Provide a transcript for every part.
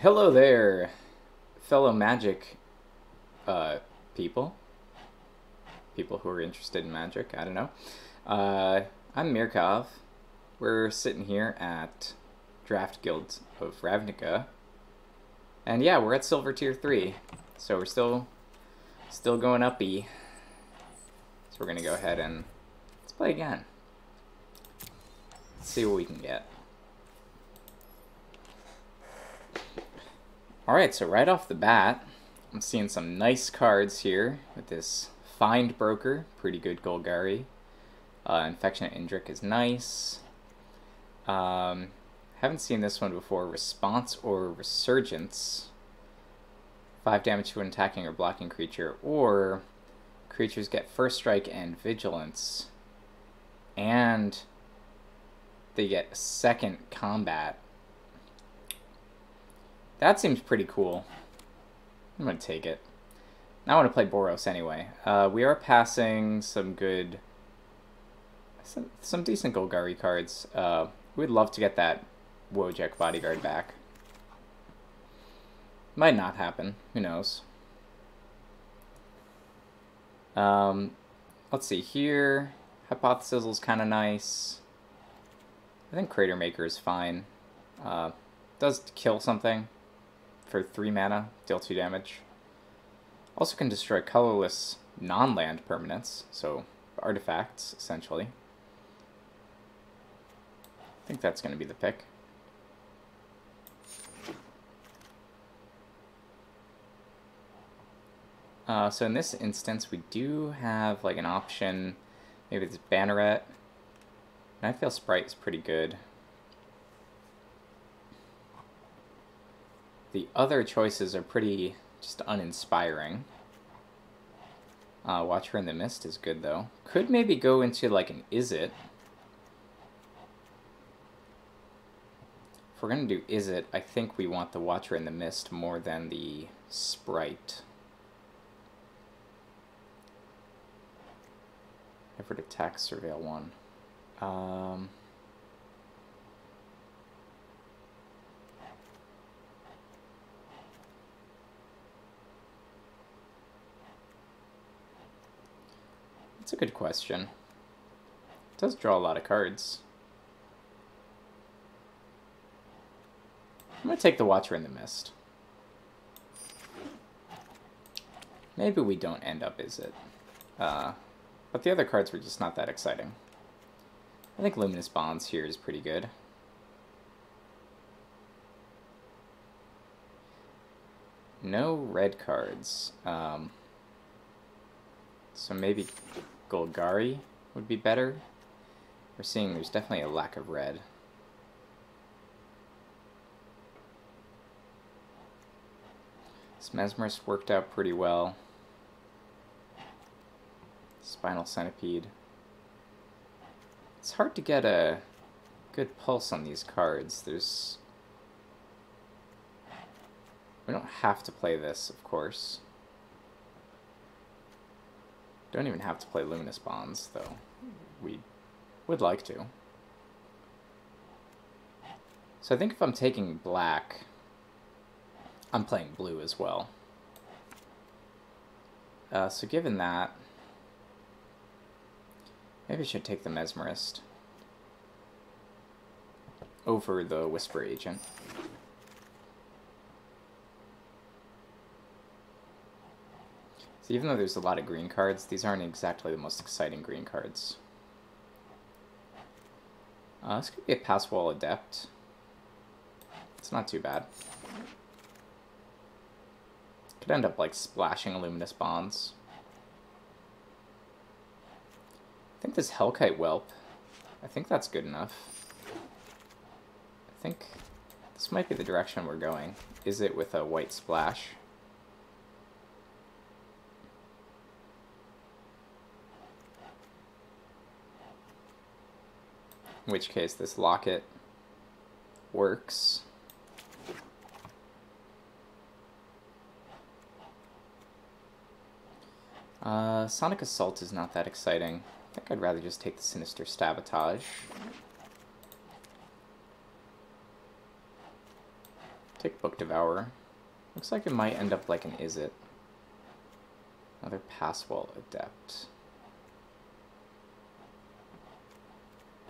Hello there, fellow magic uh, people. People who are interested in magic, I don't know. I'm Mirkov. We're sitting here at Draft Guild of Ravnica. And yeah, we're at Silver Tier 3. So we're still going uppy. So we're gonna go ahead and let's play again. Let's see what we can get. Alright, so right off the bat, I'm seeing some nice cards here with this Find Broker, pretty good Golgari. Infectionate Indrik is nice. Haven't seen this one before. Response or Resurgence. 5 damage to an attacking or blocking creature, or creatures get First Strike and Vigilance, and they get second combat. That seems pretty cool. I'm going to take it. Now I want to play Boros anyway. We are passing some good... Some decent Golgari cards. We'd love to get that Wojek Bodyguard back. Might not happen. Who knows? Let's see here. Hypothesis is kind of nice. I think Crater Maker is fine. Does kill something for 3 mana, deal 2 damage. Also can destroy colorless non-land permanents, so artifacts, essentially. I think that's going to be the pick. So in this instance, we do have like an option. Maybe it's Banneret. And I feel Sprite is pretty good. The other choices are pretty just uninspiring. Watcher in the Mist is good though. Could maybe go into like an Is It. If we're going to do Is It, I think we want the Watcher in the Mist more than the Sprite. Effort Attack Surveil 1. That's a good question. It does draw a lot of cards. I'm going to take the Watcher in the Mist. Maybe we don't end up Is It. But the other cards were just not that exciting. I think Luminous Bonds here is pretty good. No red cards. So maybe Golgari would be better. We're seeing there's definitely a lack of red. This Mesmerist worked out pretty well. Spinal Centipede. It's hard to get a good pulse on these cards. We don't have to play this, of course. Don't even have to play Luminous Bonds, though. We would like to. So I think if I'm taking black, I'm playing blue as well. So given that, maybe I should take the Mesmerist over the Whisper Agent. So even though there's a lot of green cards, these aren't exactly the most exciting green cards. This could be a Passwall Adept. It's not too bad. Could end up like splashing Luminous Bonds. I think this Hellkite Whelp, I think that's good enough. I think this might be the direction we're going. Is it with a white splash? In which case this Locket works. Sonic Assault is not that exciting. I think I'd rather just take the Sinister Sabotage. Take Book Devourer. Looks like it might end up like an Is It. Another Passwell Adept.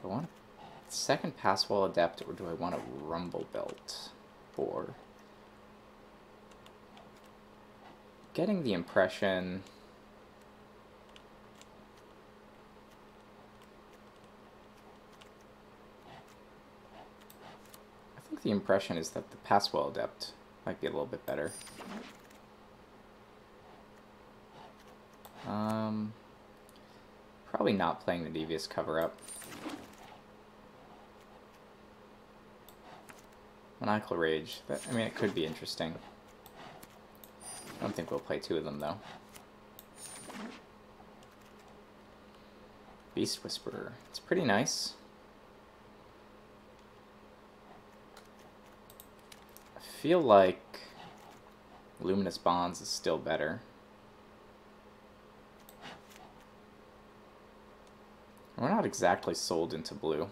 Do I want a second Passwell Adept, or do I want a Rumble Belt? Or getting the impression the impression is that the Passwell Adept might be a little bit better. Probably not playing the Devious Cover-Up. Maniacal Rage. I mean, it could be interesting. I don't think we'll play two of them, though. Beast Whisperer. It's pretty nice. I feel like Luminous Bonds is still better. We're not exactly sold into blue.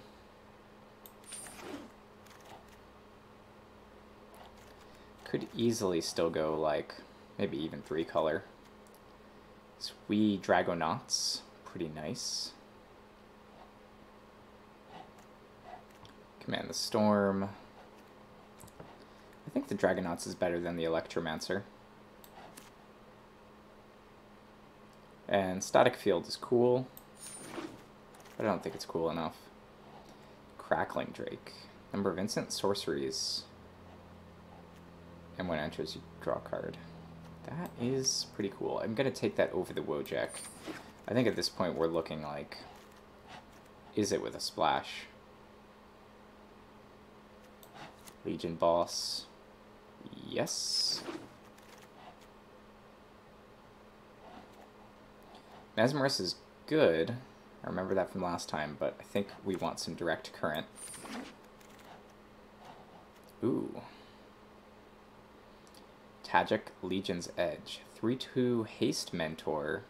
Could easily still go like maybe even 3-color. Sweet Dragonauts, pretty nice. Command the Storm. I think the Dragonauts is better than the Electromancer. And Static Field is cool, but I don't think it's cool enough. Crackling Drake. Number of instant sorceries. And when it enters, you draw a card. That is pretty cool. I'm going to take that over the Wojak. I think at this point we're looking like, is it with a splash? Legion Boss. Yes. Mesmerus is good. I remember that from last time, but I think we want some direct current. Ooh. Tajik Legion's Edge. 3/2 Haste Mentor.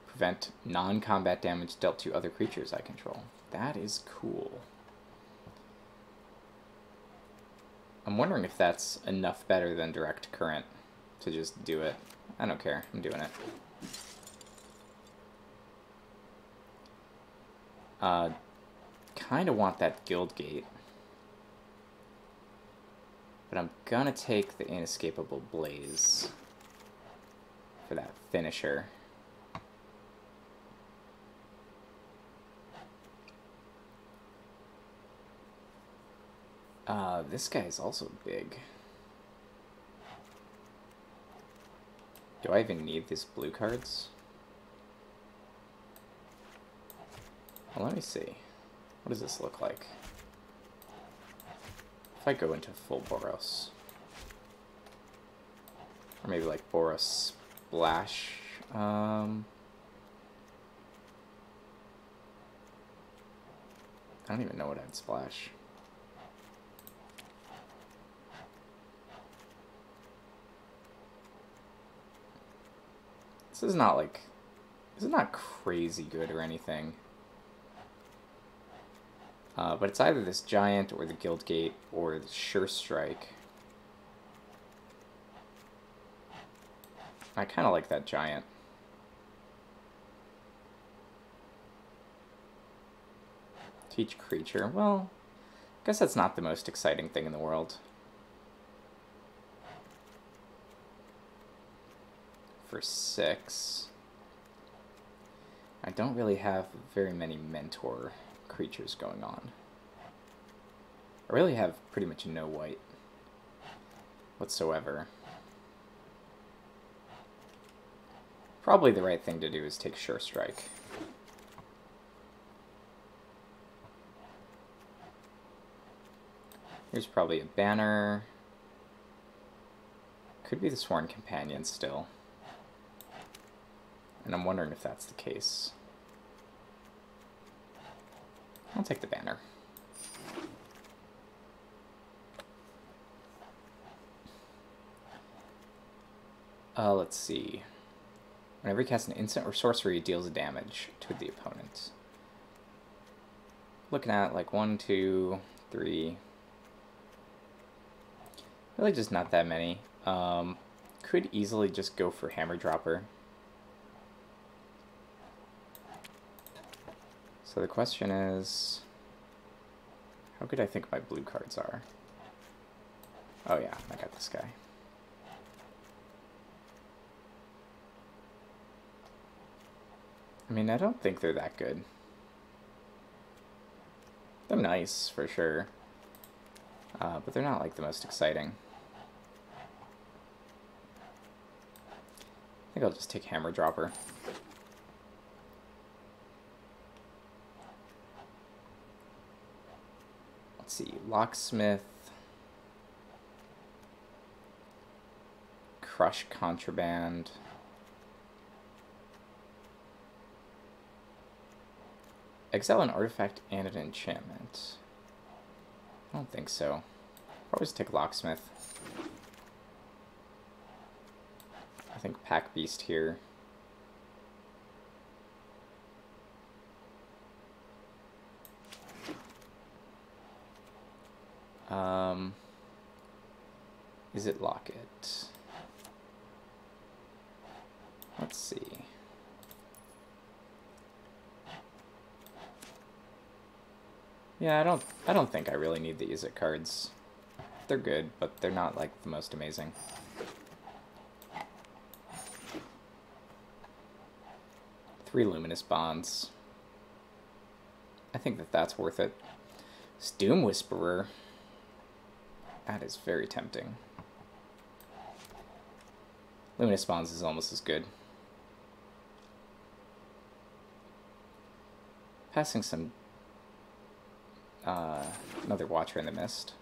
Prevent non-combat damage dealt to other creatures I control. That is cool. I'm wondering if that's enough better than direct current to just do it. I don't care. I'm doing it. Kind of want that Guild Gate. But I'm gonna take the Inescapable Blaze for that finisher. This guy is also big. Do I even need these blue cards? Well, let me see. What does this look like? If I go into full Boros. Or maybe like Boros Splash. I don't even know what I'd splash. This is not like, this is not crazy good or anything. But it's either this Giant or the Guild Gate or the Sure Strike. I kind of like that Giant. Teach creature. Well, I guess that's not the most exciting thing in the world. For 6. I don't really have very many mentor creatures going on. I really have pretty much no white whatsoever. Probably the right thing to do is take Sure Strike. Here's probably a banner. Could be the Sworn Companion still. And I'm wondering if that's the case. I'll take the banner. Let's see. Whenever you cast an instant or sorcery, it deals damage to the opponent. looking at like 1, 2, 3. Really just not that many. Could easily just go for Hammer Dropper. So the question is, how good I think my blue cards are? Oh yeah, I got this guy. I mean, I don't think they're that good. They're nice, for sure. But they're not like the most exciting. I think I'll just take Hammer Dropper. Let's see, Locksmith, Crush Contraband, exile an artifact and an enchantment. I don't think so. I'll just take Locksmith. I think Pack Beast here. Is it Locket? Let's see. Yeah, I don't think I really need the Use It cards. They're good, but they're not like the most amazing. Three Luminous Bonds. I think that's worth it. Doom Whisperer. That is very tempting. Luminous Bonds is almost as good. Passing some... another Watcher in the Mist.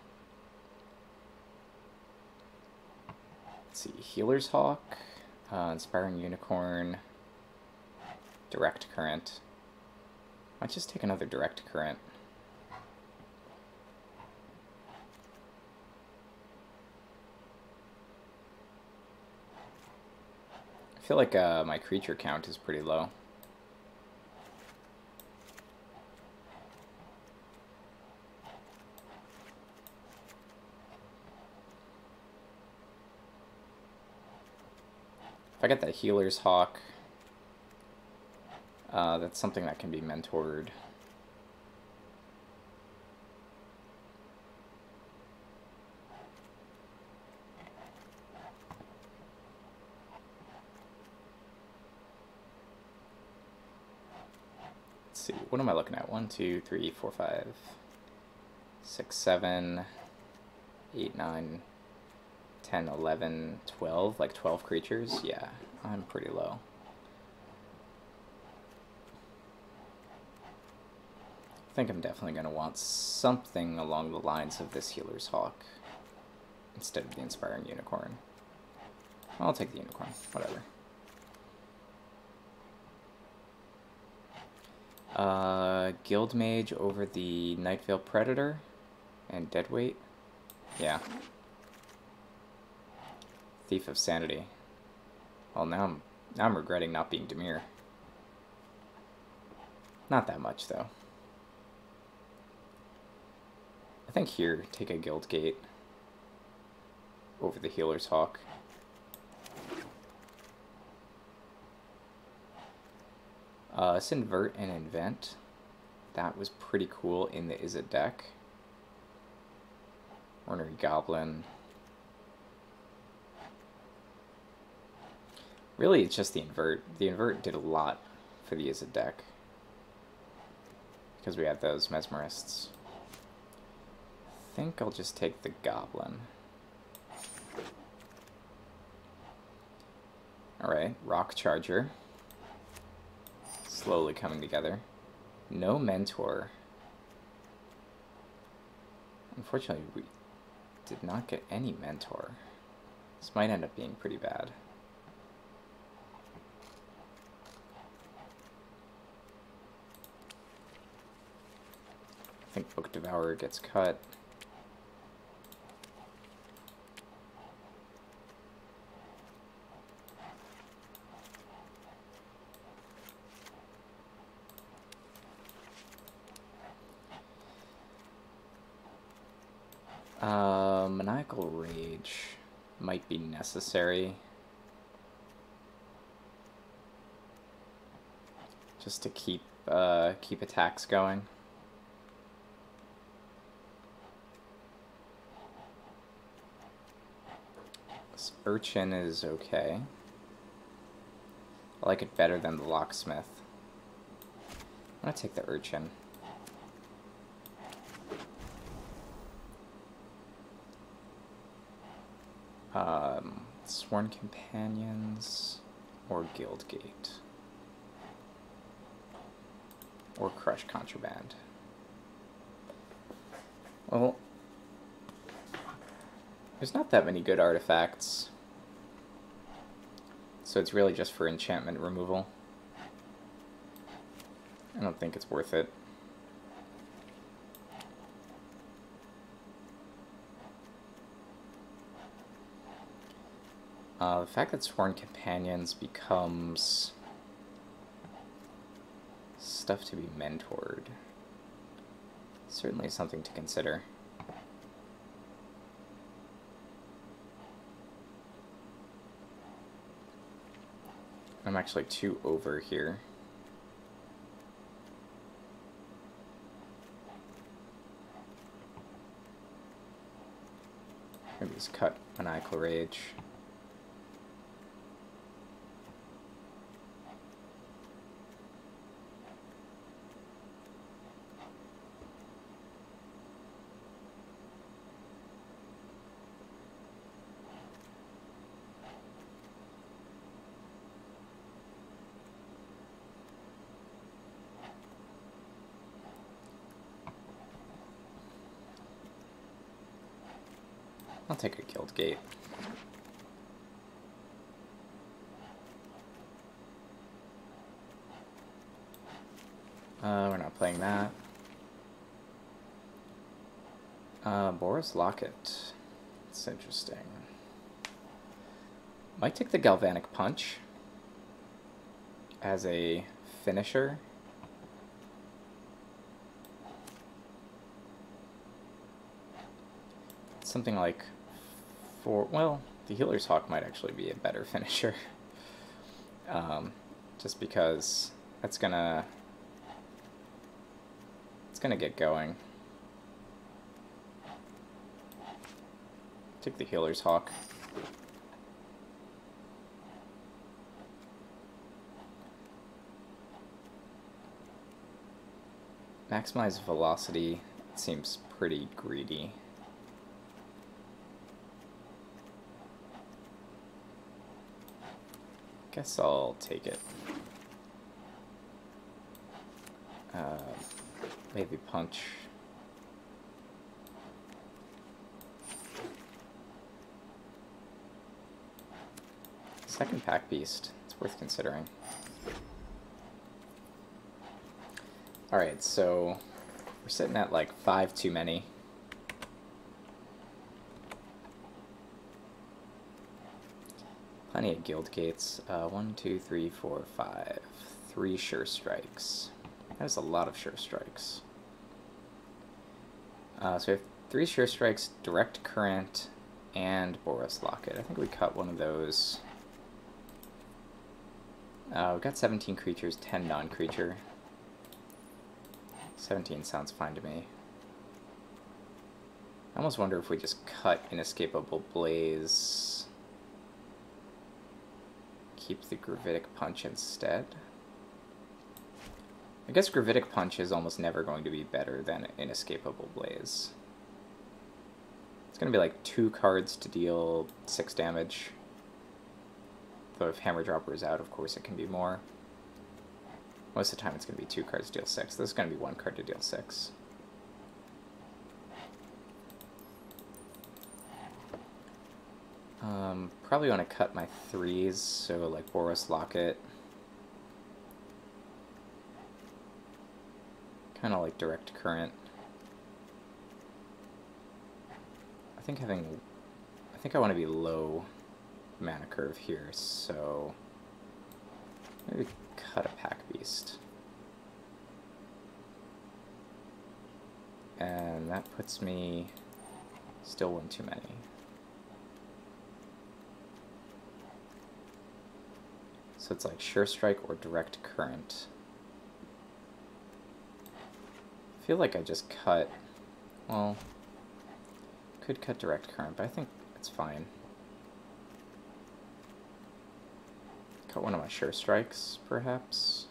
Let's see, Healer's Hawk, Inspiring Unicorn, Direct Current. Might just take another Direct Current. I feel like my creature count is pretty low. If I get that Healer's Hawk, that's something that can be mentored. Let's see, what am I looking at? 1, 2, 3, 4, 5, 6, 7, 8, 9, 10, 11, 12, like 12 creatures? Yeah, I'm pretty low. I think I'm definitely going to want something along the lines of this Healer's Hawk instead of the Inspiring Unicorn. I'll take the Unicorn, whatever. Guild Mage over the Nightveil Predator and Deadweight. Yeah. Thief of Sanity. Well, now I'm regretting not being Dimir. Not that much, though. I think here, take a Guild Gate over the Healer's Hawk. Let's invert and invent. That was pretty cool in the Izzet deck. Ornery Goblin. Really, it's just the invert. The invert did a lot for the Izzet deck because we have those Mesmerists. I think I'll just take the Goblin. Alright, Rock Charger. Slowly coming together. No Mentor. Unfortunately, we did not get any Mentor. This might end up being pretty bad. I think Book Devourer gets cut. Maniacal Rage might be necessary. Just to keep attacks going. This Urchin is okay. I like it better than the Locksmith. I'm gonna take the Urchin. Sworn Companions or Guildgate. Or Crush Contraband. Well, there's not that many good artifacts, so it's really just for enchantment removal. I don't think it's worth it. The fact that Sworn Companions becomes stuff to be mentored certainly something to consider. I'm actually 2 over here. Maybe just cut Maniacal Rage. I'll take a Guildgate. We're not playing that. Boris Locket. It's interesting. Might take the Galvanic Punch as a finisher. Something like well, the Healer's Hawk might actually be a better finisher. Just because it's gonna get going. Take the Healer's Hawk. Maximize velocity. It seems pretty greedy. Guess I'll take it. Maybe punch. Second pack beast. It's worth considering. Alright, so we're sitting at like 5 too many. Plenty of guild gates. 1, 2, 3, 4, 5. 3 sure strikes. That is a lot of sure strikes. So we have 3 sure strikes, direct current, and Boros Locket. I think we cut one of those. We've got 17 creatures, 10 non-creature. 17 sounds fine to me. I almost wonder if we just cut Inescapable Blaze. Keep the Gravitic Punch instead. I guess Gravitic Punch is almost never going to be better than Inescapable Blaze. It's going to be like 2 cards to deal 6 damage. Though if Hammer Dropper is out, of course it can be more. Most of the time it's going to be 2 cards to deal 6. This is going to be 1 card to deal 6. Probably want to cut my 3s, so like Boros Locket. Kind of like Direct Current. I think I want to be low mana curve here, so maybe cut a Pack Beast. And that puts me Still one too many. So it's like Sure Strike or Direct Current. I feel like I just cut, well, could cut Direct Current, but I think it's fine. Cut one of my Sure Strikes, perhaps.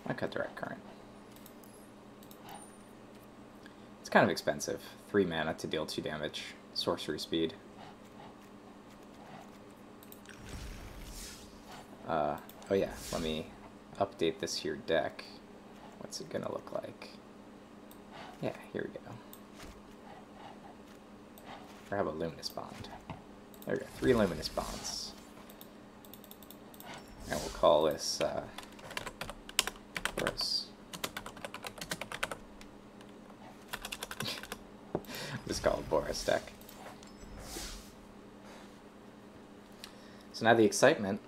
I cut Direct Current. It's kind of expensive. 3 mana to deal 2 damage. Sorcery speed. Oh yeah, let me update this here deck. What's it gonna look like? Yeah, here we go. Or how about Luminous Bond? There we go, 3 Luminous Bonds. And we'll call this, gross. Just call it Boros deck. So now the excitement,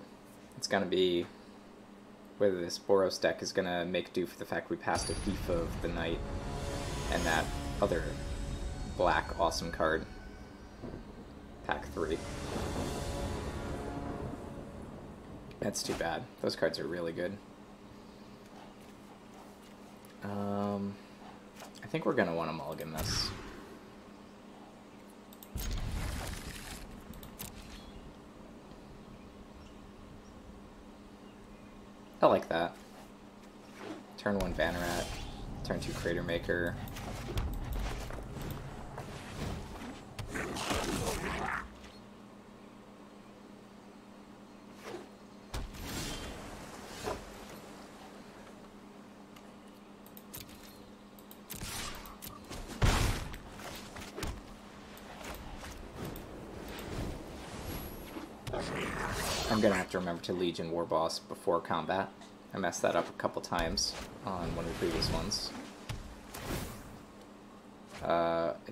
it's going to be whether this Boros deck is going to make do for the fact we passed a Thief of the Night and that other black awesome card, pack 3. That's too bad. Those cards are really good. I think we're going to want to mulligan this. I like that. Turn 1 Banneret, turn 2 Crater Maker. I'm gonna have to remember to Legion War Boss before combat. I messed that up a couple times on one of the previous ones.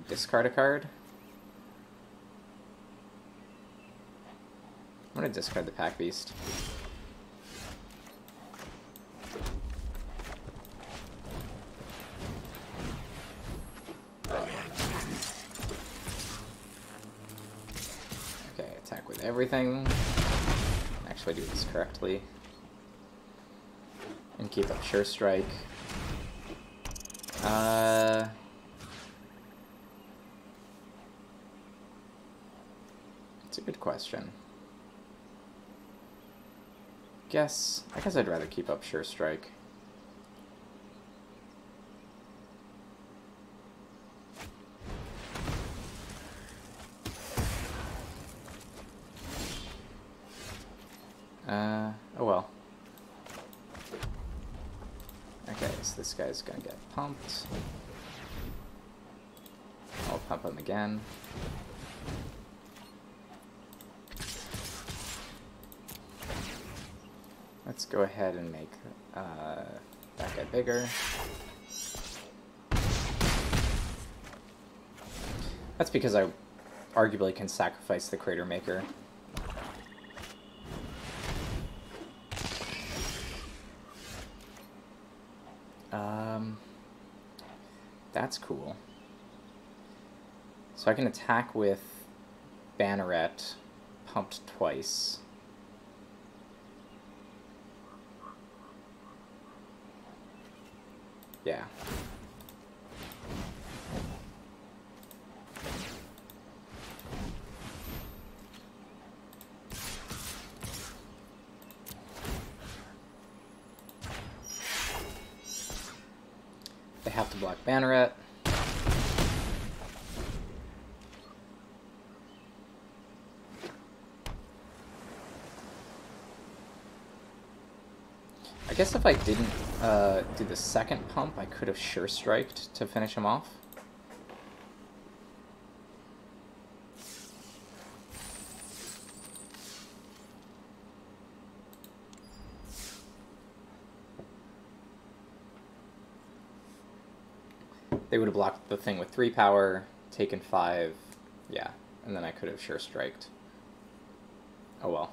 Discard a card. I'm gonna discard the Pack Beast. Okay, attack with everything. Actually do this correctly. And keep up Sure Strike. It's a good question. I guess I'd rather keep up Sure Strike. Oh well. Okay, so this guy's gonna get pumped. I'll pump him again. Let's go ahead and make that guy bigger. That's because I arguably can sacrifice the Crater Maker. That's cool. So I can attack with Banneret, pumped twice. Yeah. They have to block Banneret. I guess if I didn't do the second pump, I could have Sure Striked to finish him off. They would have blocked the thing with 3 power, taken 5, yeah, and then I could have Sure Striked. Oh well.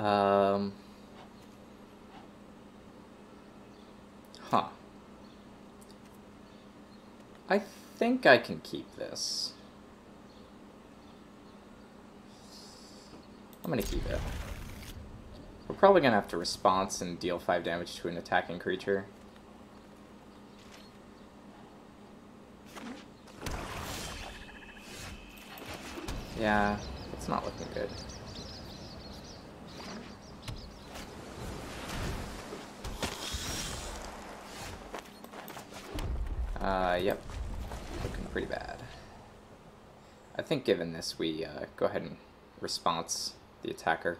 Um, huh. I think I can keep this. I'm gonna keep it. We're probably gonna have to response and deal 5 damage to an attacking creature. Yeah, it's not looking good. Yep. Looking pretty bad. I think given this, we go ahead and response the attacker.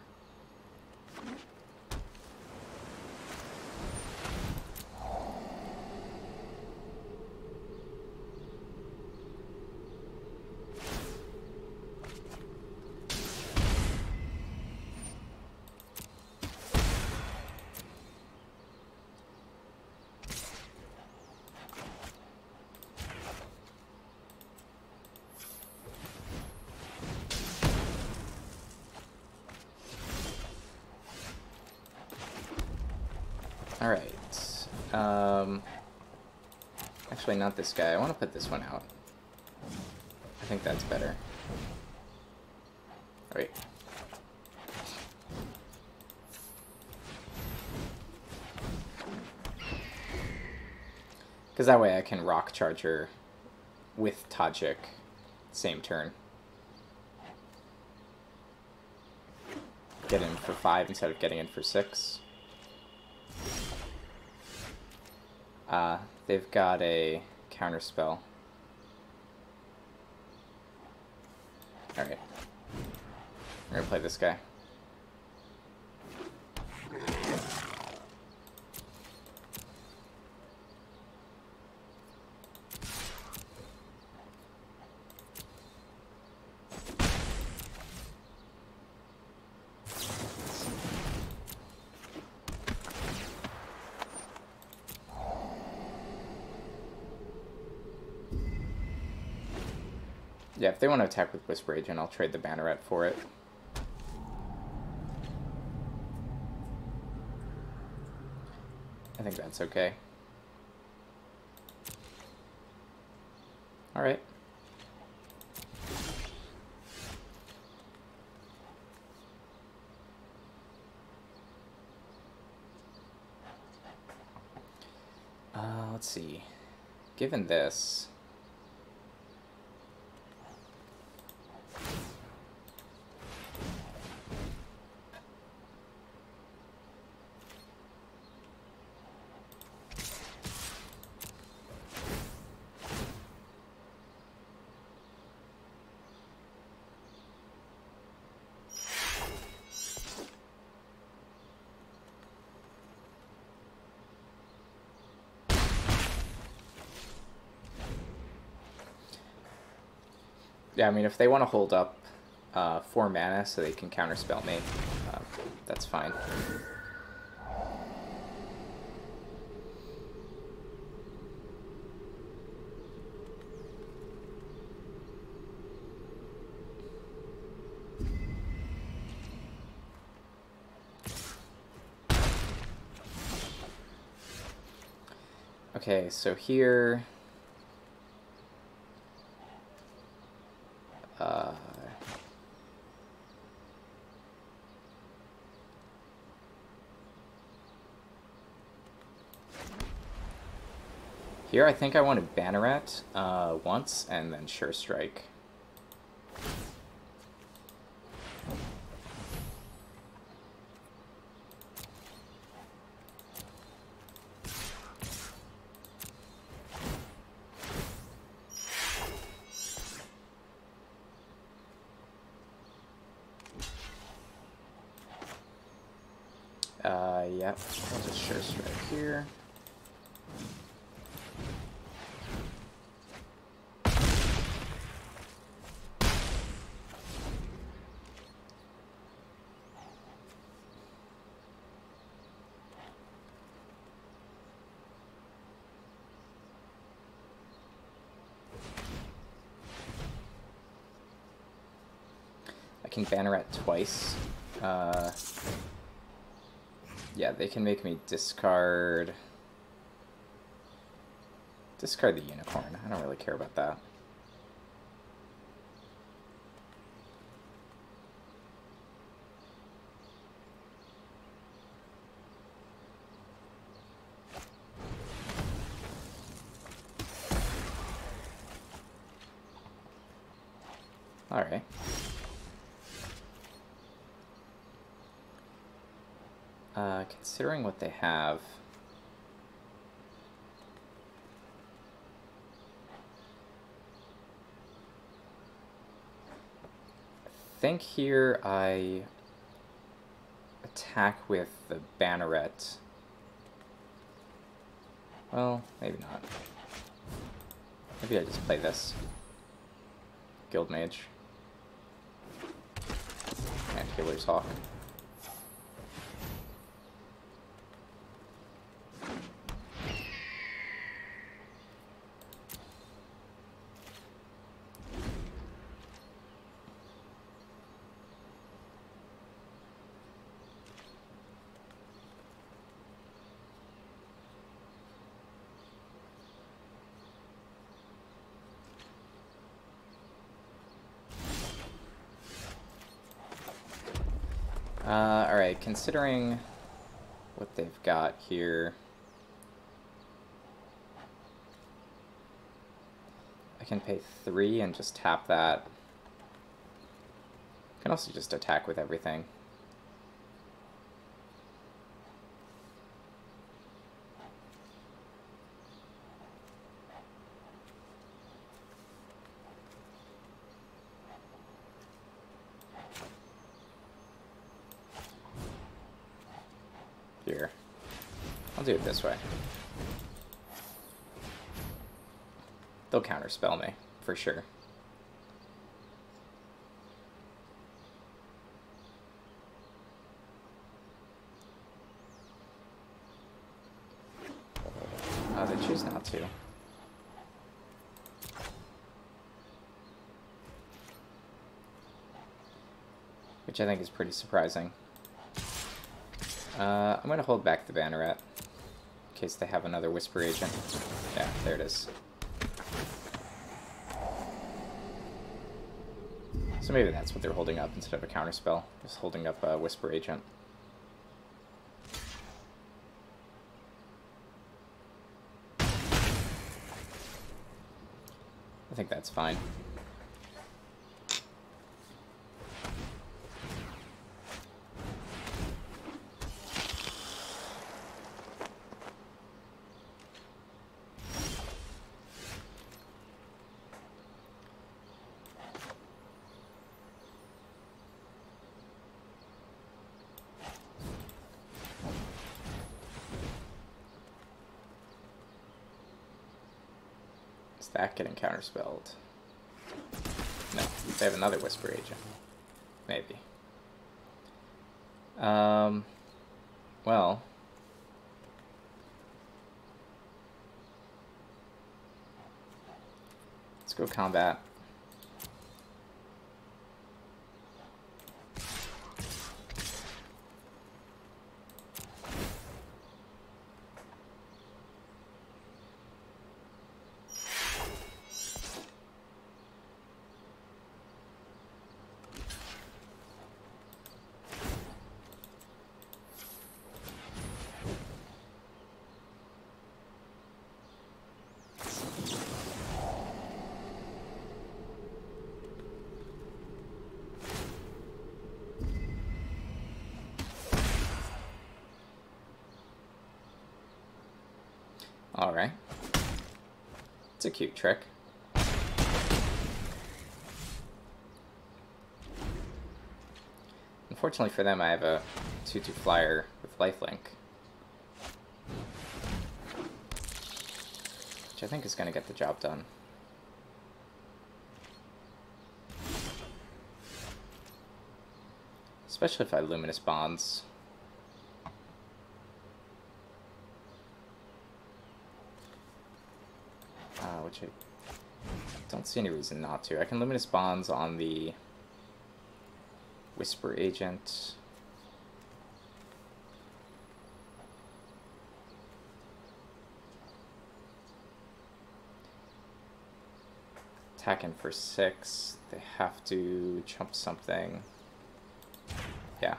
Alright. Actually, not this guy. I want to put this one out. I think that's better. Alright. Because that way I can rock charger with Tajik same turn. Get in for 5 instead of getting in for 6. They've got a counter spell. Alright. We're gonna play this guy. Yeah, if they want to attack with Whisper Agent, I'll trade the Banneret for it. I think that's okay. Alright. Let's see. Given this... Yeah, I mean, if they want to hold up 4 mana so they can counterspell me, that's fine. Okay, so here... Here, I think I want to Banneret once, and then Sure Strike. Yep, I'll just Sure Strike here. I can Banneret twice Yeah, they can make me discard the unicorn. I don't really care about that. Alright. Considering what they have, I think here I attack with the banneret. Well, maybe not. Maybe I just play this. Guild Mage. And Healer's Hawk. Alright, considering what they've got here, I can pay 3 and just tap that. I can also just attack with everything. Here. I'll do it this way. They'll counterspell me, for sure. Oh, they choose not to. Which I think is pretty surprising. I'm going to hold back the banneret in case they have another Whisper Agent. Yeah, there it is. So maybe that's what they're holding up instead of a counterspell. Just holding up a Whisper Agent. I think that's fine. Is that getting counterspelled? No, they have another Whisper Agent. Maybe. Well. Let's go combat. Alright. It's a cute trick. Unfortunately for them, I have a 2/2 flyer with lifelink, which I think is going to get the job done. Especially if I Luminous Bonds. Which I don't see any reason not to. I can Luminous Bonds on the Whisper Agent. attacking for 6. They have to jump something. Yeah.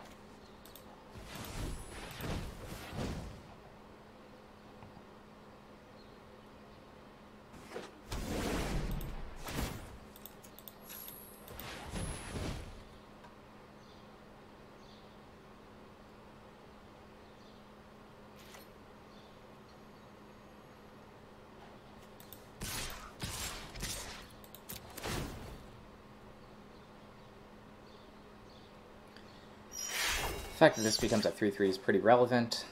The fact that this becomes a 3/3 is pretty relevant.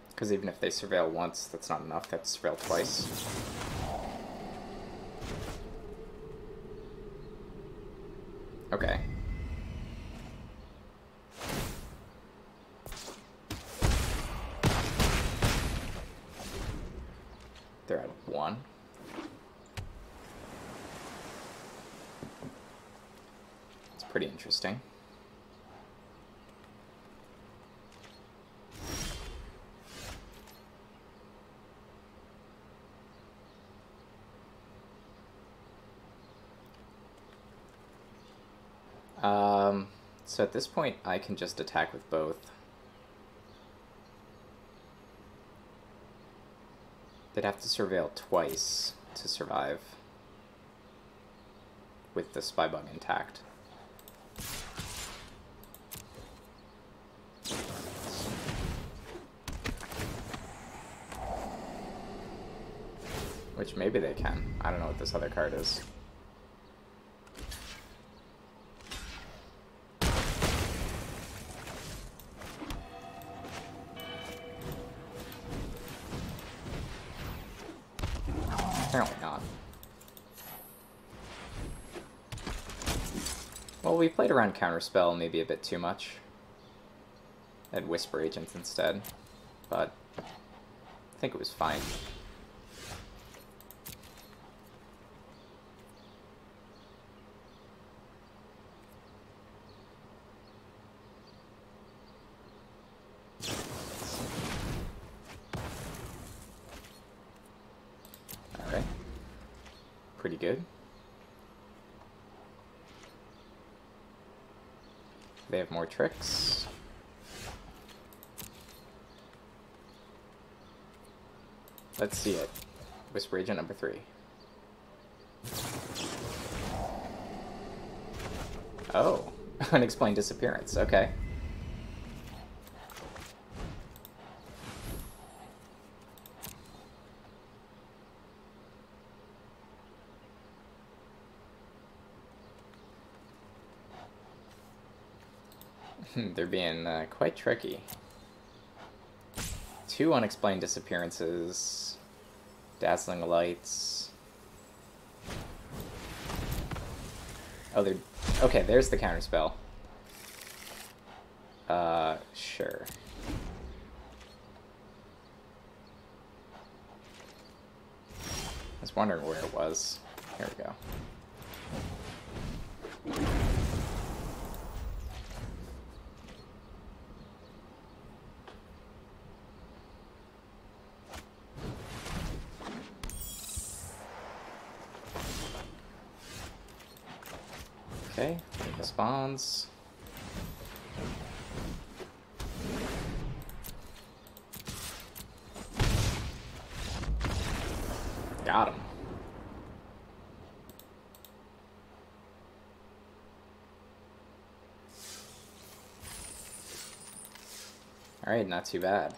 Because even if they surveil once, that's not enough. They have to surveil twice. Okay. They're at 1. It's pretty interesting. So at this point, I can just attack with both. They'd have to surveil twice to survive with the spy bug intact. Which maybe they can. I don't know what this other card is. Apparently not. Well, we played around Counterspell maybe a bit too much. Had Whisper Agents instead, but I think it was fine. Alright. Pretty good. They have more tricks. Let's see it. Whisper Agent number 3. Oh, unexplained disappearance. Okay. They're being quite tricky. 2 unexplained disappearances, dazzling lights. Oh, they're okay. There's the counterspell. Sure. I was wondering where it was. Here we go. Okay, it responds. Got him. Alright, not too bad.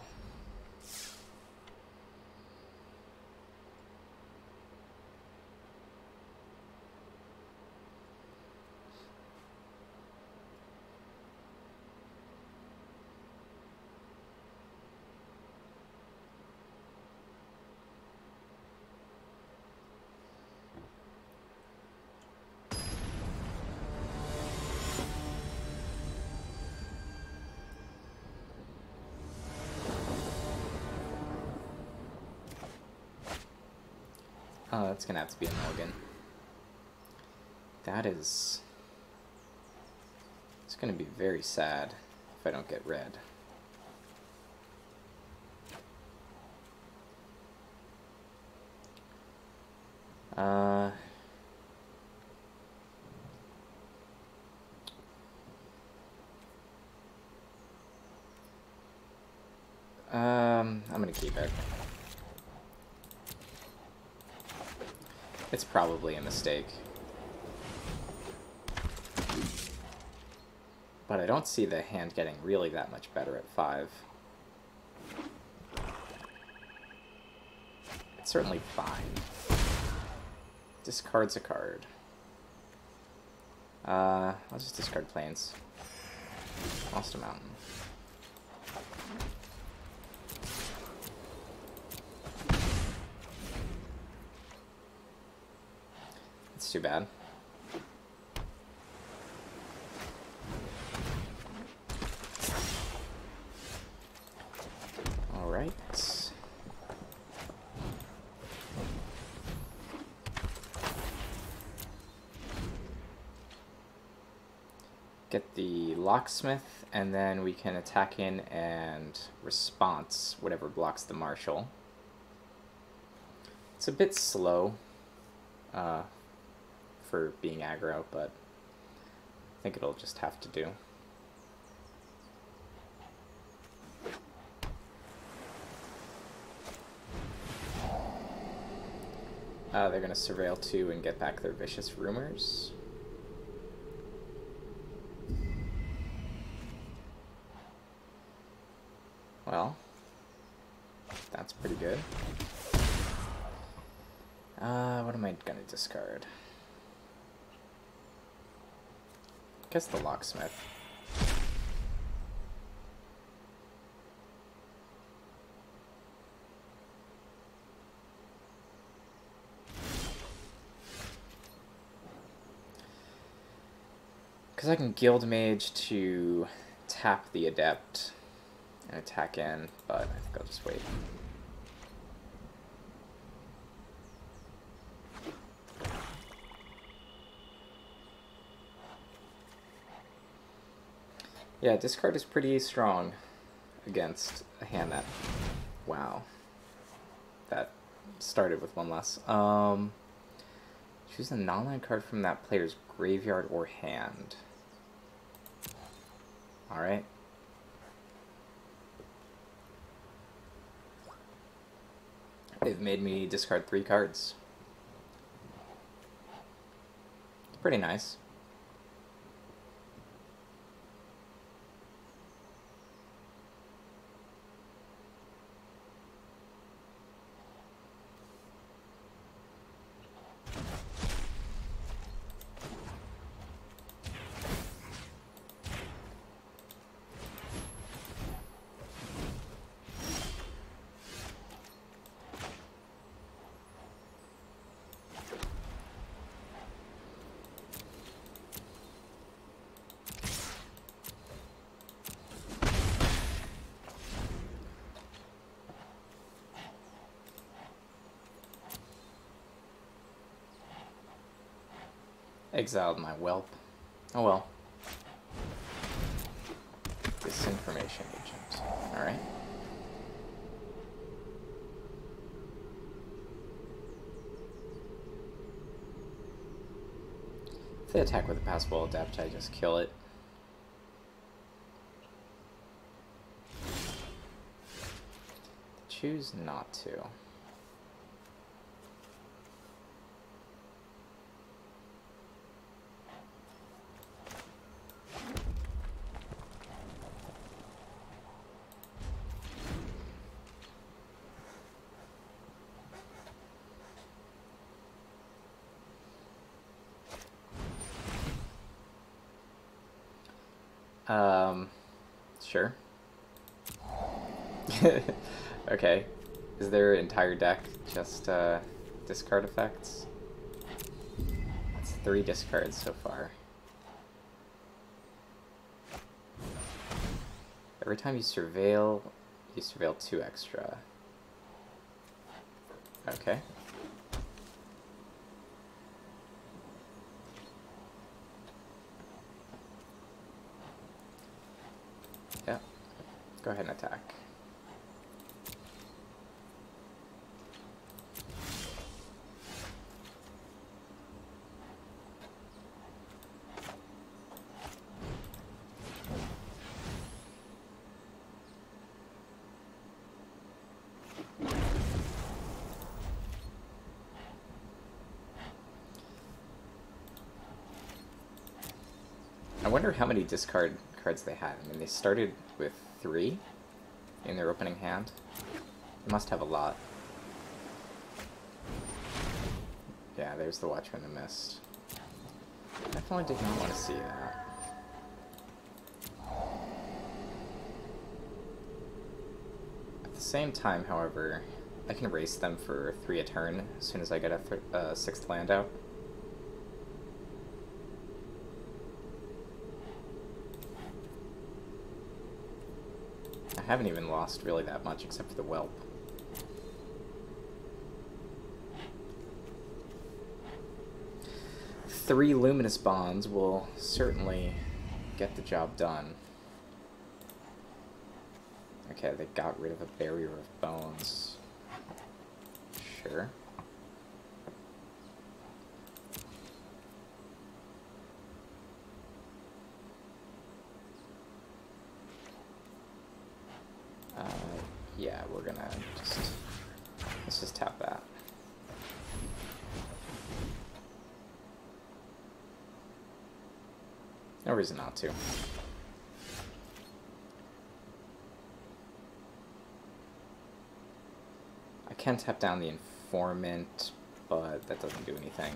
Oh, that's gonna have to be a mulligan. That is... It's gonna be very sad if I don't get red. gonna keep it. It's probably a mistake. But I don't see the hand getting really that much better at 5. It's certainly fine. Discards a card. I'll just discard planes. Lost a mountain. It's too bad. All right. Get the locksmith, and then we can attack in and response whatever blocks the marshal. It's a bit slow for being aggro, but I think it'll just have to do. They're going to surveil 2 and get back their vicious rumors. Well, that's pretty good. What am I going to discard? I guess the locksmith. Because I can guild mage to tap the adept and attack in, but I think I'll just wait. Yeah, discard is pretty strong against a hand that... Wow. That started with 1 less. Choose a non-land card from that player's graveyard or hand. Alright. They've made me discard 3 cards. It's pretty nice. Exiled my whelp. Oh well. Disinformation agent. Alright. If they attack with a passable adept, I just kill it. Choose not to. Sure. Okay. Is their entire deck just discard effects? That's 3 discards so far. Every time you surveil 2 extra. Okay. Yeah. Go ahead and attack. wonder how many discard cards they had. I mean, they started with 3 in their opening hand. They must have a lot. Yeah, there's the Watcher in the Mist. Definitely did not want to see that. At the same time, however, I can erase them for 3 a turn as soon as I get a 6th land out. I haven't even lost really that much except for the Whelp. Three Luminous Bonds will certainly get the job done. Okay, they got rid of a Barrier of Bones. Sure. Yeah, we're gonna let's just tap that. No reason not to. I can tap down the Informant, but that doesn't do anything.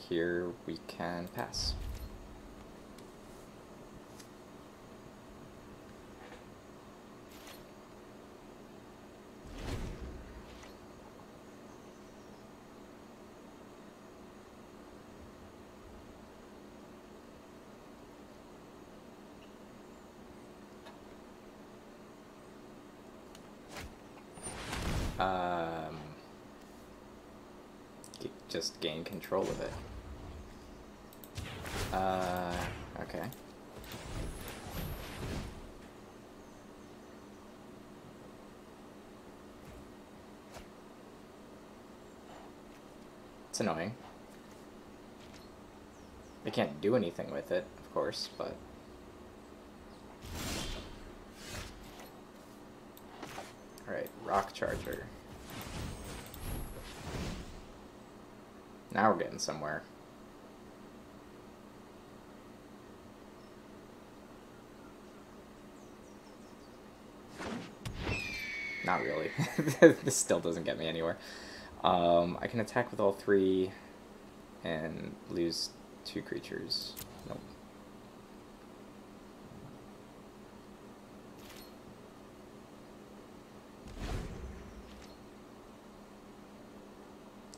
Here we can pass. Just gain control of it. Okay. It's annoying. I can't do anything with it, of course, but... Alright, Rock Charger. Now we're getting somewhere. Not really. This still doesn't get me anywhere. I can attack with all 3 and lose 2 creatures. Nope.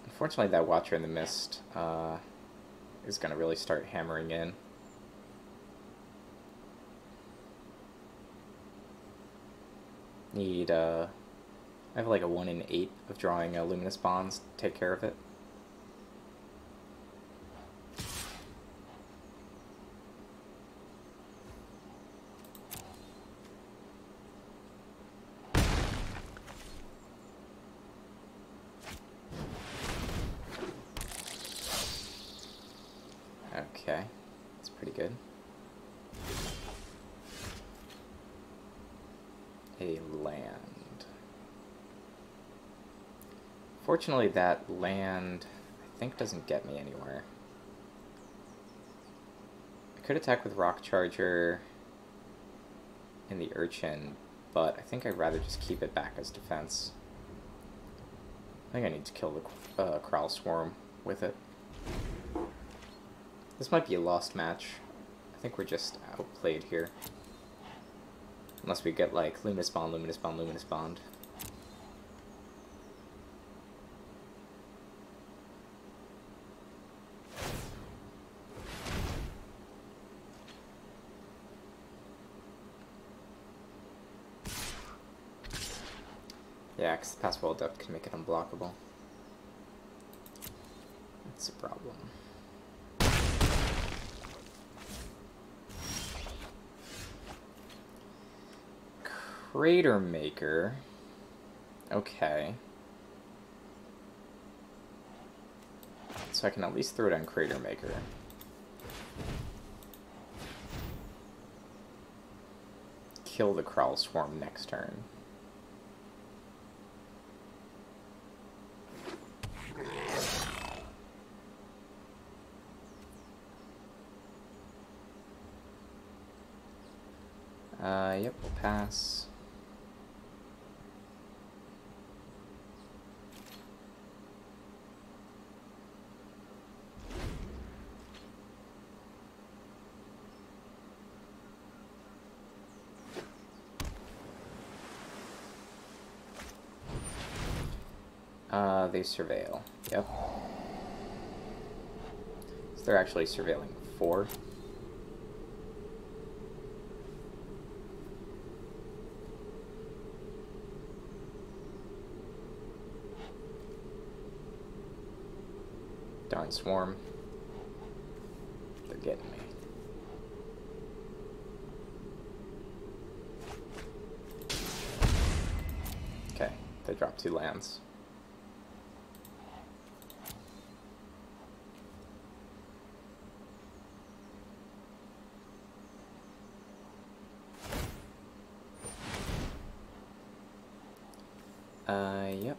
Unfortunately, that Watcher in the Mist is going to really start hammering in. Need, I have like a 1 in 8 of drawing Luminous Bonds to take care of it. Okay, that's pretty good. A land. Fortunately, that land, I think, doesn't get me anywhere. I could attack with Rock Charger in the Urchin, but I think I'd rather just keep it back as defense. I think I need to kill the Kraul Swarm with it. This might be a lost match. I think we're just outplayed here. Unless we get, like, Luminous Bond, Luminous Bond, Luminous Bond. Yeah, because the Passwell Adept can make it unblockable. That's a problem. Crater Maker. Okay. So I can at least throw it on Crater Maker. kill the Crawl Swarm next turn. Yep, we'll pass. They surveil. Yep. So they're actually surveilling 4. Darn swarm. They're getting me. Okay, they dropped 2 lands. Yep.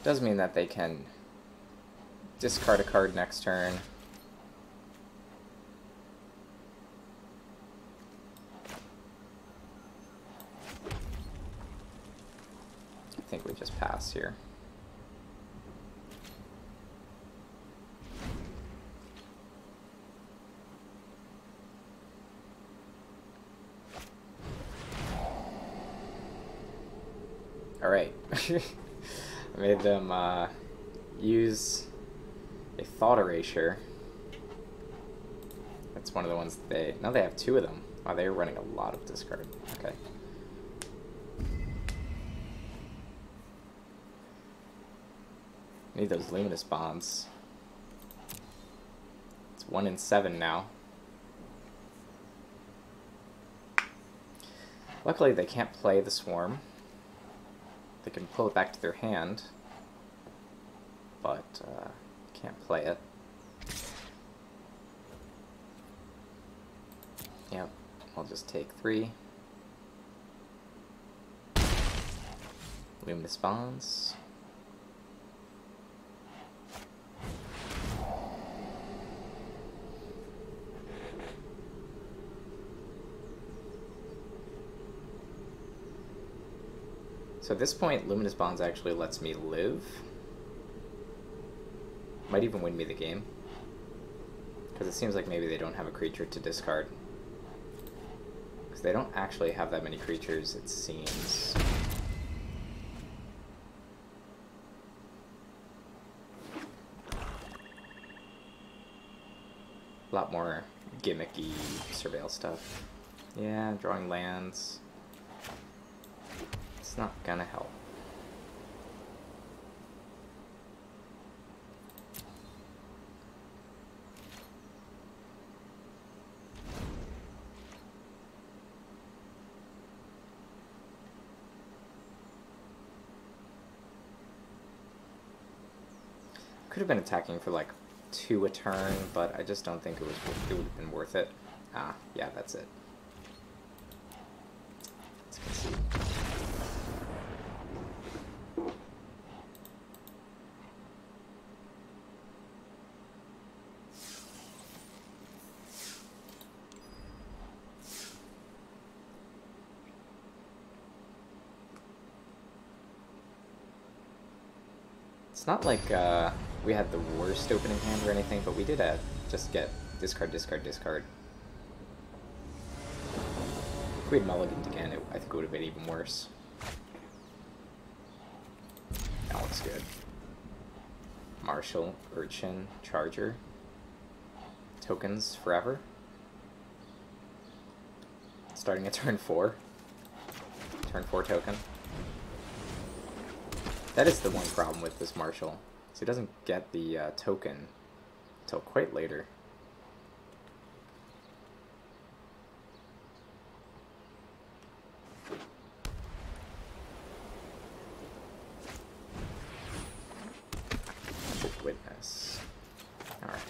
Does mean that they can discard a card next turn. I think we just pass here. All right. I made them use a thought erasure. That's one of the ones that they... Now they have 2 of them. Oh, they're running a lot of discard. Okay. Need those luminous bonds. It's 1 in 7 now. Luckily they can't play the swarm. They can pull it back to their hand, but can't play it. Yep, I'll just take 3. Luminous Bonds. So at this point, Luminous Bonds actually lets me live. Might even win me the game. Because it seems like maybe they don't have a creature to discard. Because they don't actually have that many creatures, it seems. A lot more gimmicky surveil stuff. Yeah, drawing lands. It's not gonna help. Could have been attacking for like 2 a turn, but I just don't think it would have been worth it. Ah, yeah, that's it. Let's concede. It's not like we had the worst opening hand or anything, but we did just get discard, discard, discard. If we had mulliganed again, I think it would have been even worse. That looks good. Marshall, Urchin, Charger. Tokens forever. Starting at turn 4. Turn 4 token. That is the one problem with this Marshal. So he doesn't get the token until quite later. Witness. Alright.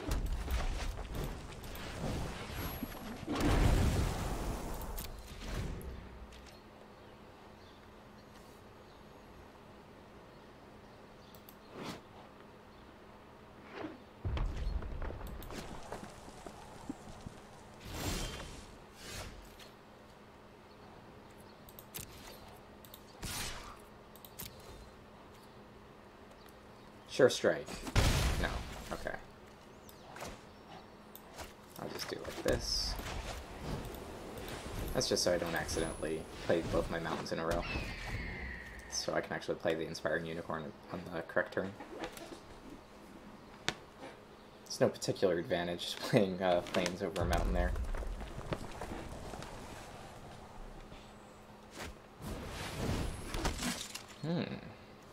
Sure strike. No. Okay. I'll just do like this. That's just so I don't accidentally play both my mountains in a row. So I can actually play the Inspiring Unicorn on the correct turn. It's no particular advantage just playing plains over a mountain there.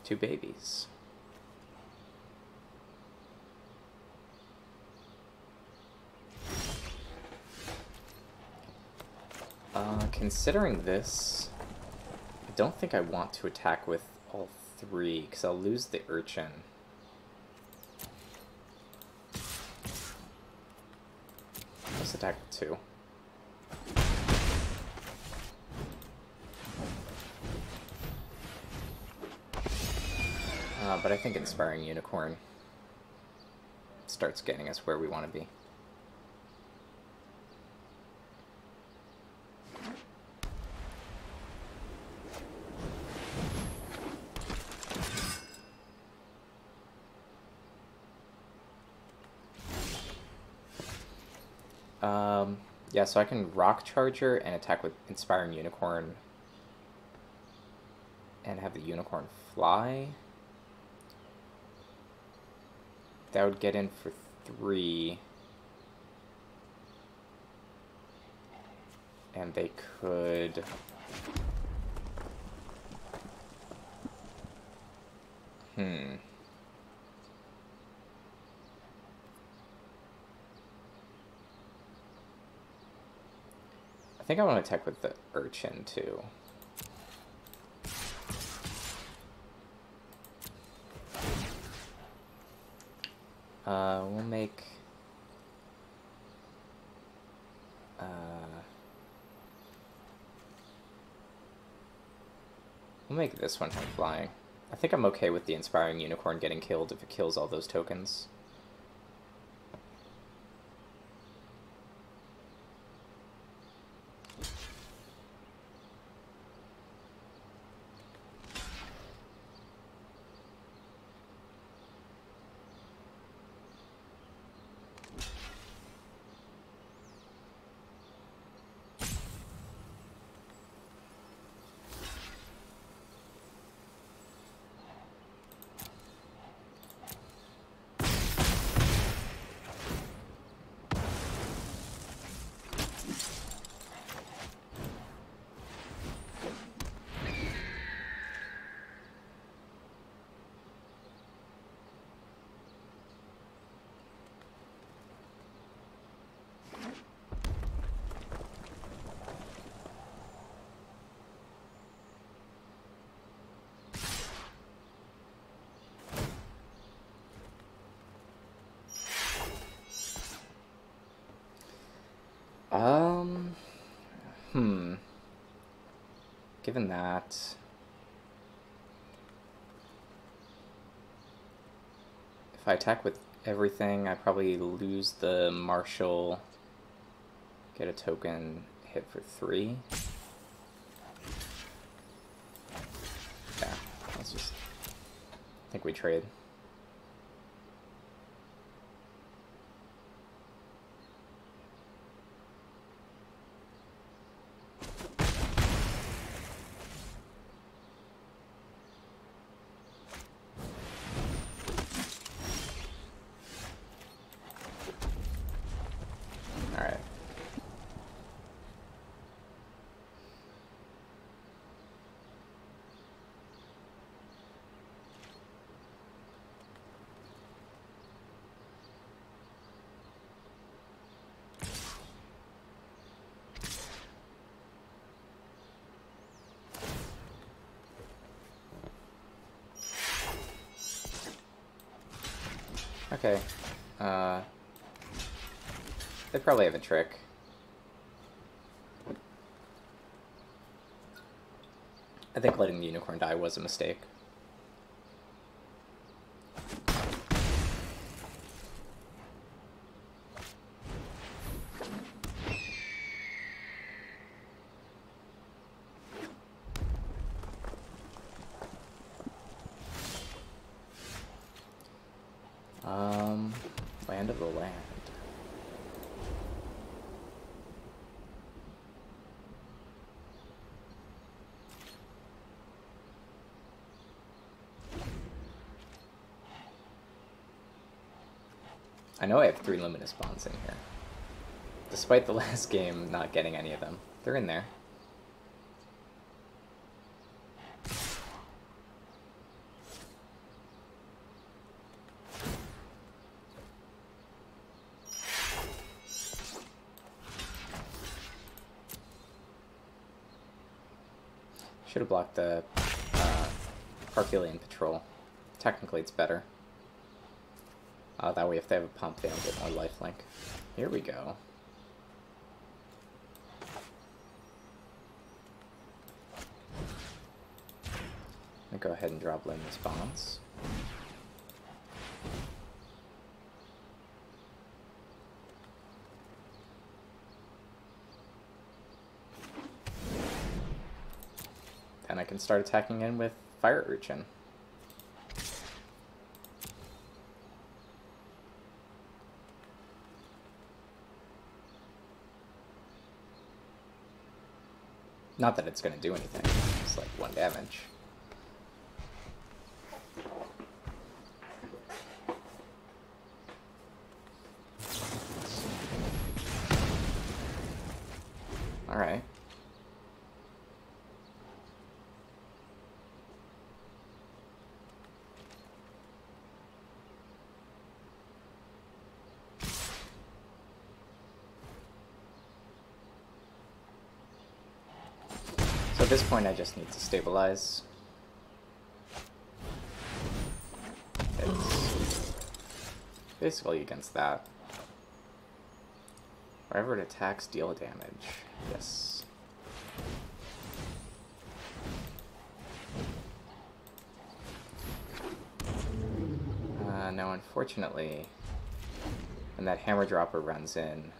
Two babies. Considering this, I don't think I want to attack with all three, because I'll lose the Urchin. Let's attack with 2. But I think Inspiring Unicorn starts getting us where we want to be. Yeah, so I can Rock Charger and attack with Inspiring Unicorn and have the Unicorn fly. That would get in for 3. And they could... I think I want to attack with the Urchin, too. We'll make... we'll make this one high flying. I think I'm okay with the Inspiring Unicorn getting killed if it kills all those tokens. Given that, if I attack with everything, I probably lose the Marshal, get a token, hit for 3. Yeah, let's just, I think we trade. Okay. They probably have a trick. I think letting the unicorn die was a mistake. Land of the Land. I know I have 3 luminous bonds in here. Despite the last game not getting any of them. They're in there. Should have blocked the Herculean Patrol. Technically it's better. That way if they have a pump, they don't get more lifelink. Here we go. I'm gonna go ahead and drop luminous bonds. Then I can start attacking in with Fire Urchin. Not that it's going to do anything, it's like 1 damage. Alright. So at this point I just need to stabilize. It's basically against that. Wherever it attacks, deal damage. Yes. No, unfortunately, when that hammer dropper runs in,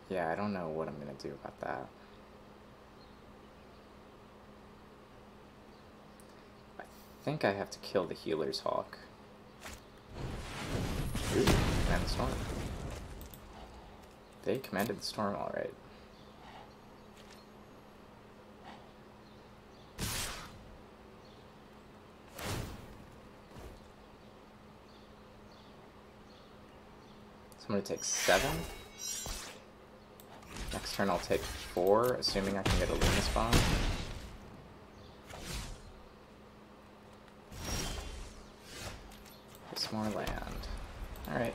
yeah, I don't know what I'm gonna do about that. I think I have to kill the healer's hawk. Ooh, command the storm. They commanded the storm alright. So I'm gonna take 7. Next turn I'll take 4, assuming I can get a luminous bomb. Just more land. Alright.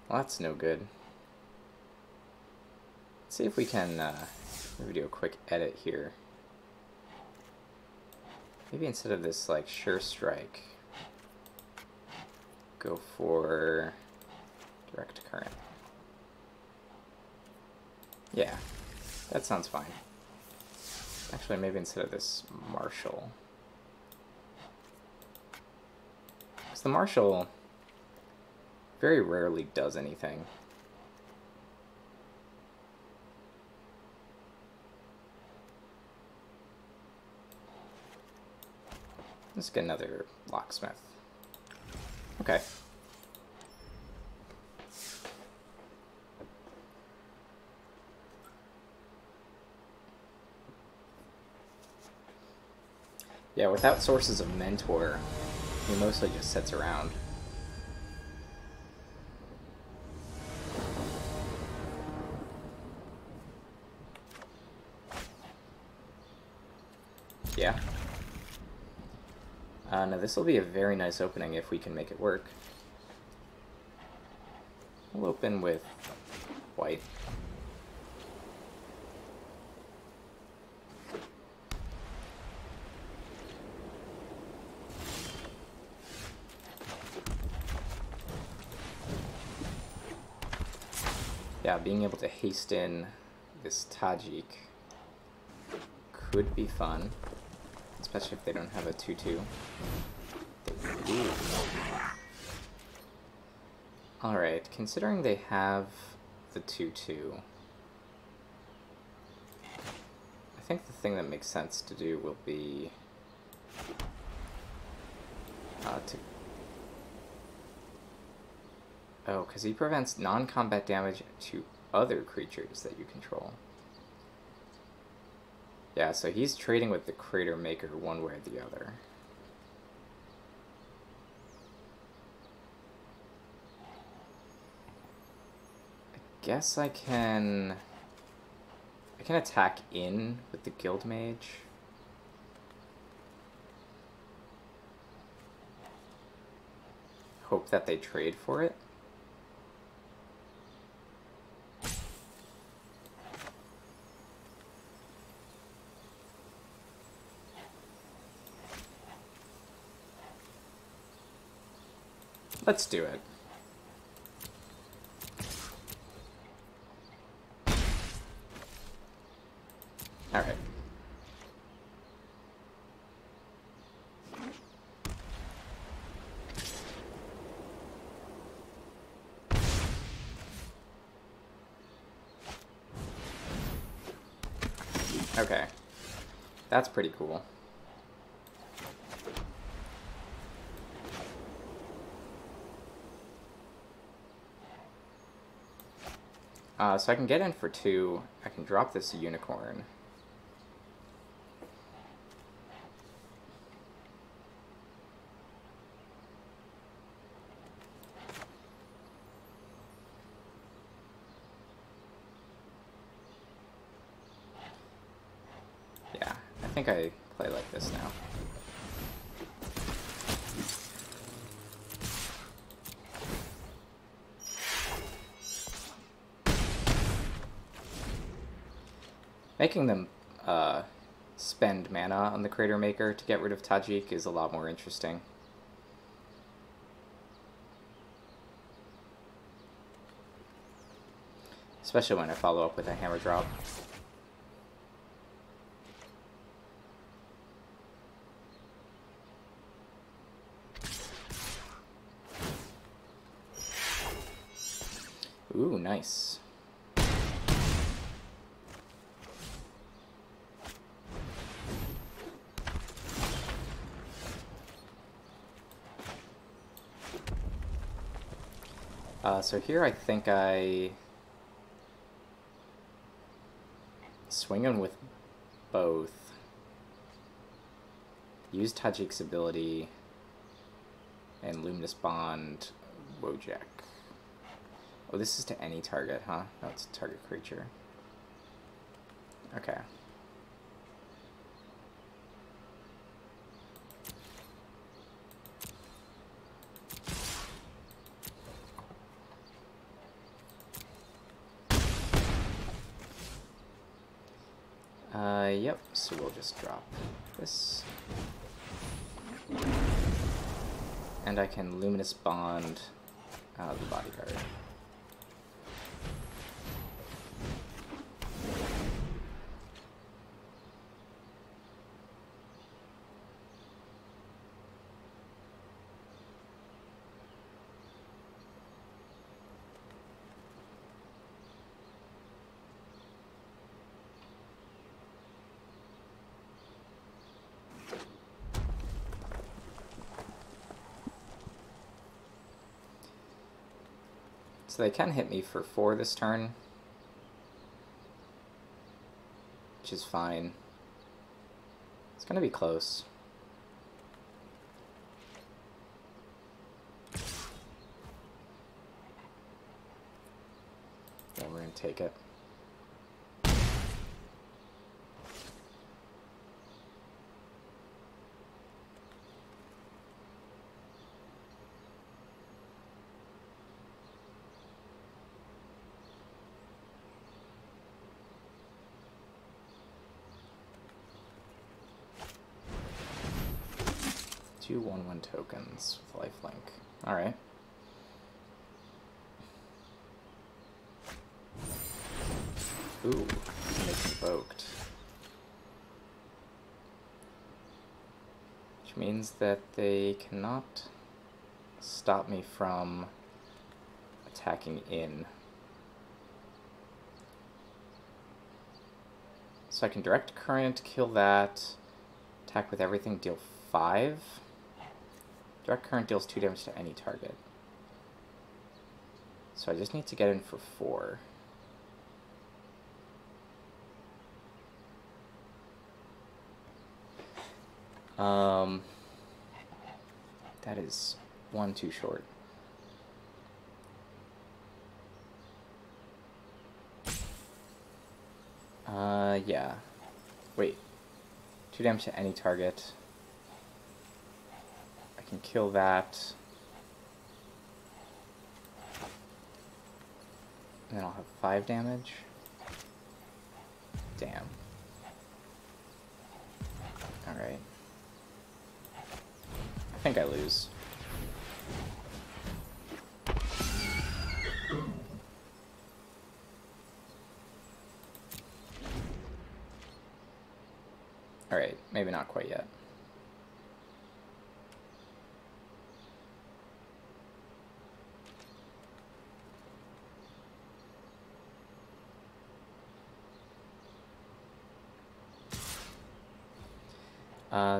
Well, that's no good. Let's see if we can maybe do a quick edit here. Maybe instead of this, like, sure strike, go for direct current. Yeah, that sounds fine. Actually, maybe instead of this Marshall. Because the Marshall very rarely does anything. Let's get another locksmith. Okay. Yeah, without sources of mentor, he mostly just sits around. Yeah. Now this will be a very nice opening if we can make it work. We'll open with white. Yeah, being able to haste in this Tajik could be fun, especially if they don't have a 2-2. Alright, considering they have the 2-2, I think the thing that makes sense to do will be Oh, because he prevents non-combat damage to other creatures that you control. Yeah, so he's trading with the Crater Maker one way or the other. I guess I can attack in with the Guild Mage. Hope that they trade for it. Let's do it. Alright. Okay. That's pretty cool. So I can get in for 2. I can drop this unicorn. Yeah, I think I play like this now. Making them spend mana on the Crater Maker to get rid of Tajik is a lot more interesting. Especially when I follow up with a hammer drop. Ooh, nice. So here I think I swing in with both. Use Tajik's ability and Luminous Bond Wojak. Oh, this is to any target, huh? No, it's a target creature. Okay. Yep, so we'll just drop this. And I can Luminous Bond the Bodyguard. So they can hit me for 4 this turn, which is fine. It's gonna be close. Yeah, we're gonna take it. Two 1/1 tokens with lifelink. Alright. Ooh, they invoked. Which means that they cannot stop me from attacking in. So I can direct current, kill that, attack with everything, deal 5. Direct current deals 2 damage to any target. So I just need to get in for 4. That is 1 too short. Yeah. Wait. 2 damage to any target. I can kill that. And then I'll have 5 damage. Damn. Alright. I think I lose. Alright, maybe not quite yet.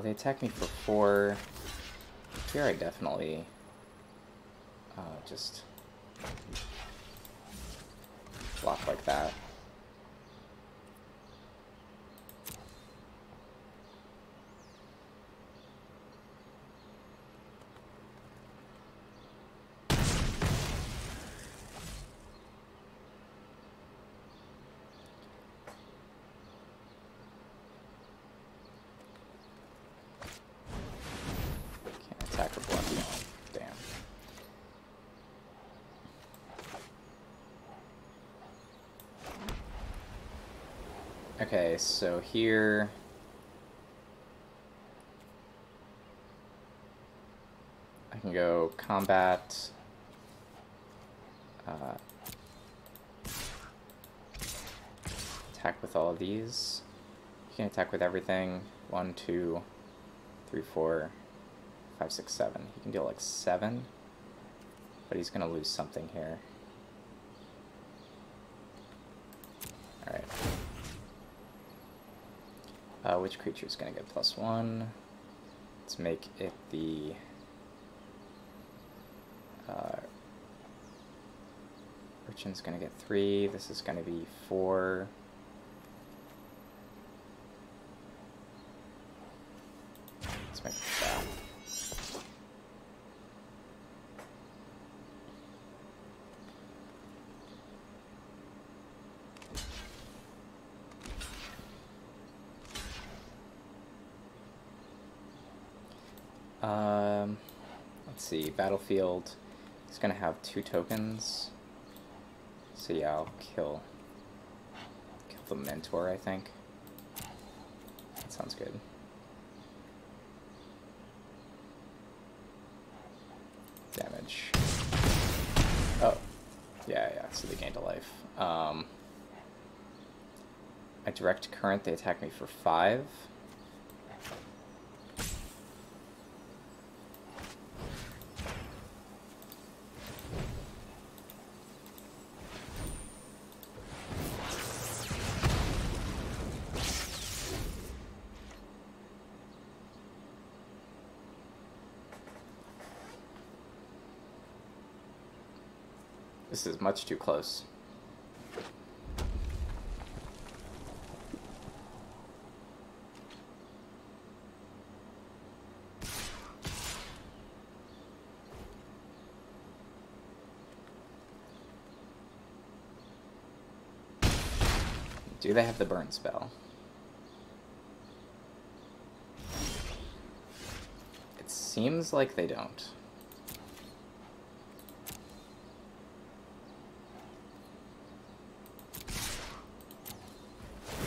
They attack me for 4. Here I definitely just block like that. Attack or block. Damn. Okay, so here I can go combat, attack with all of these. You can attack with everything. 1, 2, 3, 4, 5, 6, 7. He can deal like 7, but he's gonna lose something here. Alright. Which creature is gonna get +1? Let's make it the Urchin's gonna get 3. This is gonna be 4. Let's make it that. Let's see, battlefield. He's gonna have 2 tokens. So yeah, I'll kill the mentor, I think. That sounds good. Damage. Oh. Yeah, so they gained a life. I direct current, they attack me for 5. This is much too close. Do they have the burn spell? It seems like they don't.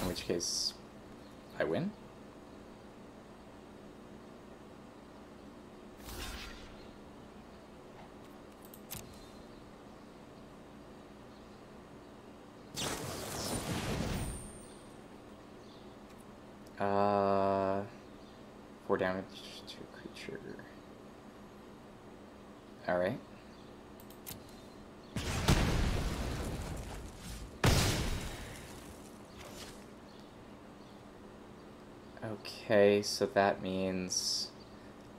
In which case, I win? 4 damage to a creature. Alright. Okay, so that means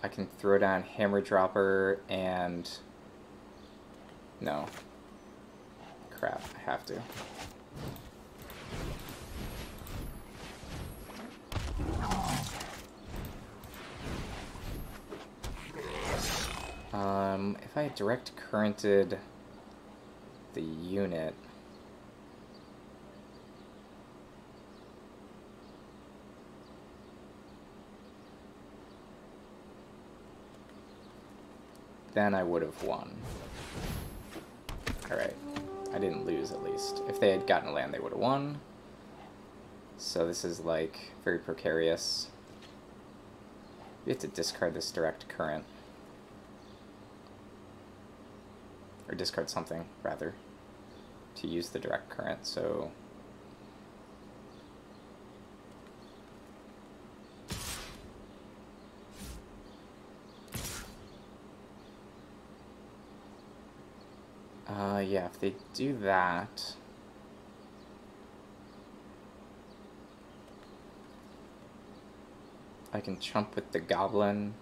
I can throw down Hammer Dropper and... No. Crap, I have to. If I direct currented the unit... then I would have won. Alright. I didn't lose, at least. If they had gotten a land, they would have won. So this is, like, very precarious. We have to discard this direct current. Or discard something, rather, to use the direct current, so... yeah, if they do that... I can chump with the Goblin,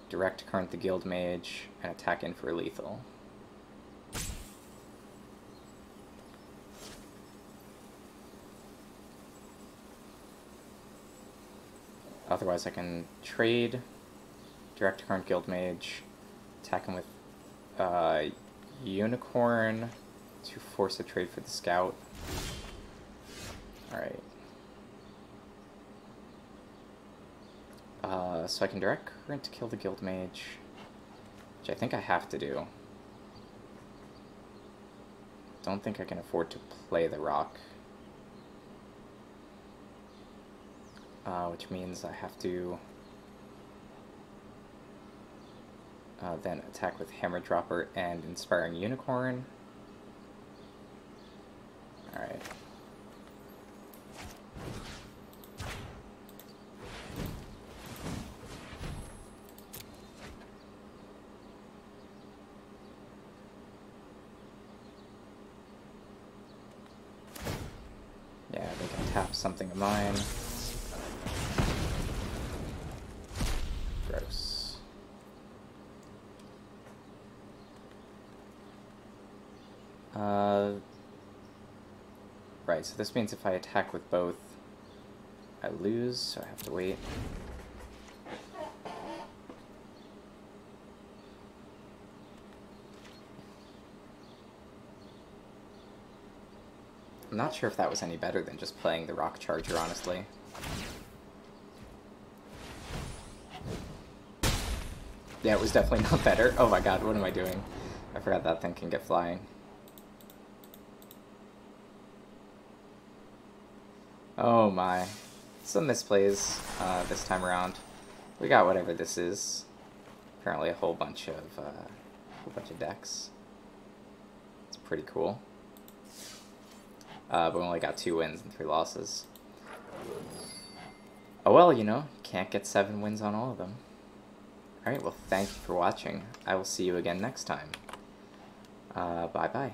direct current the Guild Mage, and attack in for lethal. Otherwise I can trade, direct current Guild Mage, attack him with Unicorn to force a trade for the Scout. Alright. So I can direct current to kill the Guild Mage, which I think I have to do. Don't think I can afford to play the rock. Which means I have to then attack with Hammer Dropper and Inspiring Unicorn. Alright. Yeah, they can tap something of mine. Gross. Right, so this means if I attack with both, I lose, so I have to wait. I'm not sure if that was any better than just playing the Rock Charger, honestly. Yeah, it was definitely not better. Oh my god, what am I doing? I forgot that thing can get flying. Oh my. Some misplays this time around. We got whatever this is. Apparently a whole bunch of decks. It's pretty cool. But we only got 2 wins and 3 losses. Oh well, you know, can't get 7 wins on all of them. Alright, well thank you for watching. I will see you again next time. Bye-bye.